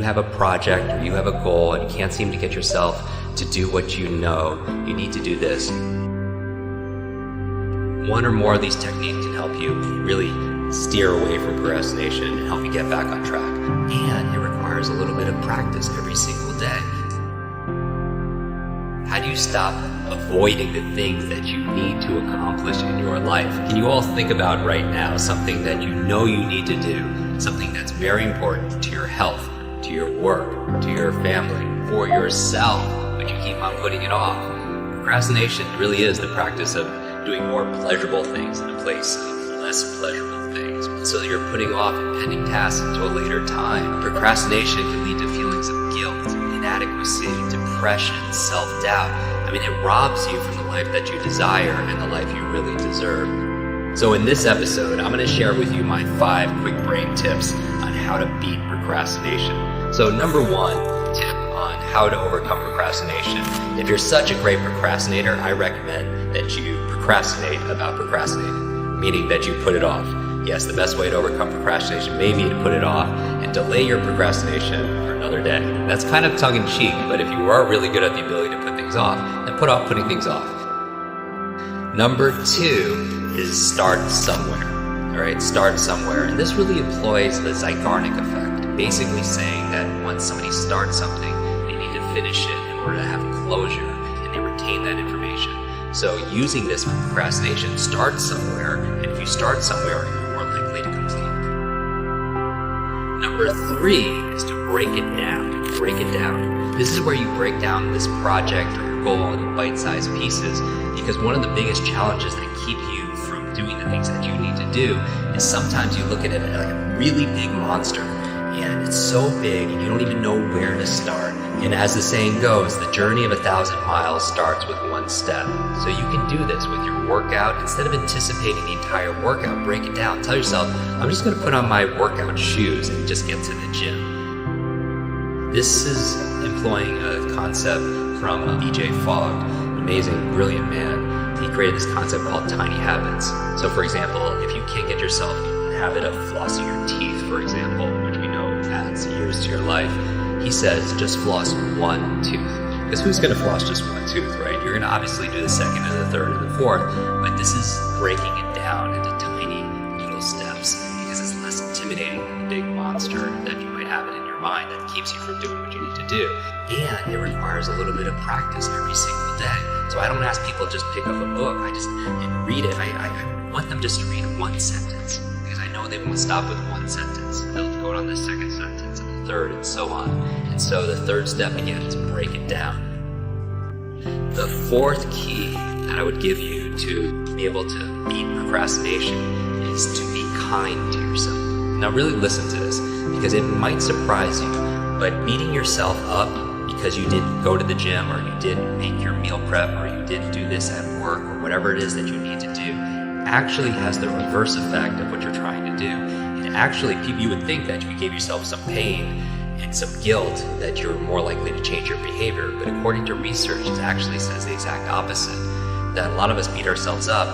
have a project or you have a goal and you can't seem to get yourself to do what you know you need to do this. One or more of these techniques can help you really steer away from procrastination and help you get back on track. And it requires a little bit of practice every single day. How do you stop avoiding the things that you need to accomplish in your life? Can you all think about right now something that you know you need to do, something that's very important to your health, to your work, to your family, for yourself, but you keep on putting it off? Procrastination really is the practice of doing more pleasurable things in a place of less pleasurable things. So that you're putting off impending tasks until a later time. Procrastination can lead to feelings of guilt, inadequacy, depression, self-doubt. I mean, it robs you from the life that you desire and the life you really deserve. So in this episode, I'm going to share with you my 5 quick brain tips on how to beat procrastination. So number 1 tip on how to overcome procrastination. If you're such a great procrastinator, I recommend that you procrastinate about procrastinating, meaning that you put it off. Yes, the best way to overcome procrastination may be to put it off and delay your procrastination for another day. That's kind of tongue-in-cheek, but if you are really good at the ability to put things off, then put off putting things off. Number 2 is start somewhere. All right, start somewhere. And this really employs the Zeigarnik effect, basically saying that once somebody starts something, they need to finish it in order to have closure, and they retain that information. So using this for procrastination, start somewhere, and if you start somewhere, you're more likely to complete. Number 3 is to break it down. Break it down. This is where you break down this project or your goal into bite-sized pieces, because one of the biggest challenges that keep you from doing the things that you need to do is sometimes you look at it like a really big monster, and it's so big and you don't even know where to start. And as the saying goes, the journey of 1,000 miles starts with 1 step. So you can do this with your workout. Instead of anticipating the entire workout, break it down. Tell yourself, I'm just going to put on my workout shoes and just get to the gym. This is employing a concept from B.J. Fogg, an amazing, brilliant man. He created this concept called tiny habits. So for example, if you can't get yourself in the habit of flossing your teeth, for example, which we know adds years to your life, he says just floss 1 tooth. Because who's going to floss just 1 tooth, right? You're going to obviously do the 2nd and the 3rd and the 4th, but this is breaking it down into tiny little steps because it's less intimidating than the big monster that you might have it in your mind that keeps you from doing what you need to do. And it requires a little bit of practice every single day. So I don't ask people just pick up a book and read it. I want them just to read 1 sentence because I know they won't stop with 1 sentence. They'll go on the 2nd sentence and the 3rd and so on. And so the 3rd step again is break it down. The 4th key that I would give you to be able to beat procrastination is to be kind to yourself. Now really listen to this because it might surprise you, but beating yourself up because you didn't go to the gym or you didn't make your meal prep or you didn't do this at work or whatever it is that you need to do actually has the reverse effect of what you're trying to do. And actually, you would think that if you gave yourself some pain and some guilt that you're more likely to change your behavior. But according to research, it actually says the exact opposite. That a lot of us beat ourselves up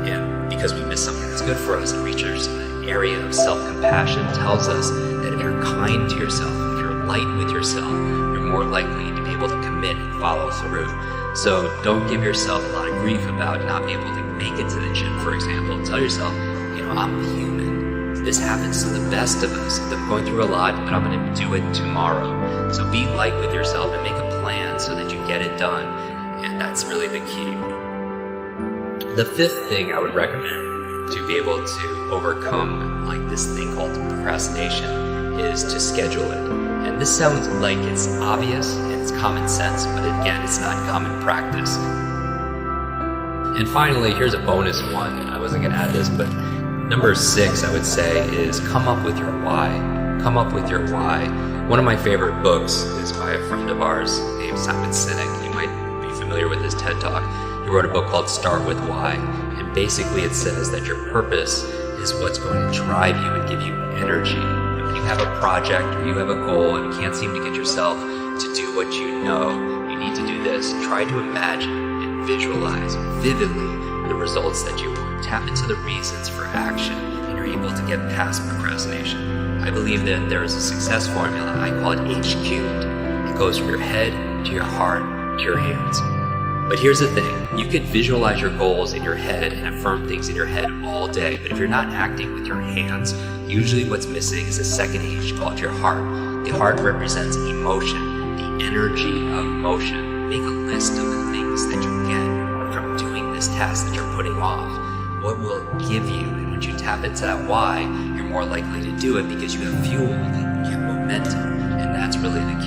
and because we miss something that's good for us. And research in the area of self-compassion tells us that if you're kind to yourself, if you're light with yourself, you're more likely to be able to commit and follow through. So don't give yourself a lot of grief about not being able to make it to the gym, for example. Tell yourself, I'm human. This happens to the best of us. I'm going through a lot, but I'm going to do it tomorrow. So be light with yourself and make a plan so that you get it done. And that's really the key. The 5th thing I would recommend to be able to overcome this thing called procrastination is to schedule it. And this sounds like it's obvious and it's common sense, but again, it's not common practice. And finally, here's a bonus one. I wasn't going to add this, but number 6, I would say, is come up with your why. Come up with your why. One of my favorite books is by a friend of ours named Simon Sinek. You might be familiar with his TED Talk. He wrote a book called Start With Why. And basically it says that your purpose is what's going to drive you and give you energy. If you have a project or you have a goal and you can't seem to get yourself to do what you know you need to do this, try to imagine and visualize vividly the results that you want. Tap into the reasons for action and you're able to get past procrastination. I believe that there is a success formula. I call it H cubed. It goes from your head to your heart to your hands. But here's the thing, you could visualize your goals in your head and affirm things in your head all day, but if you're not acting with your hands, usually what's missing is the second H called your heart. The heart represents emotion, the energy of motion. Make a list of the things that you get from doing this task that you're putting off. What will it give you? And once you tap into that why, you're more likely to do it because you have fuel, you have momentum, and that's really the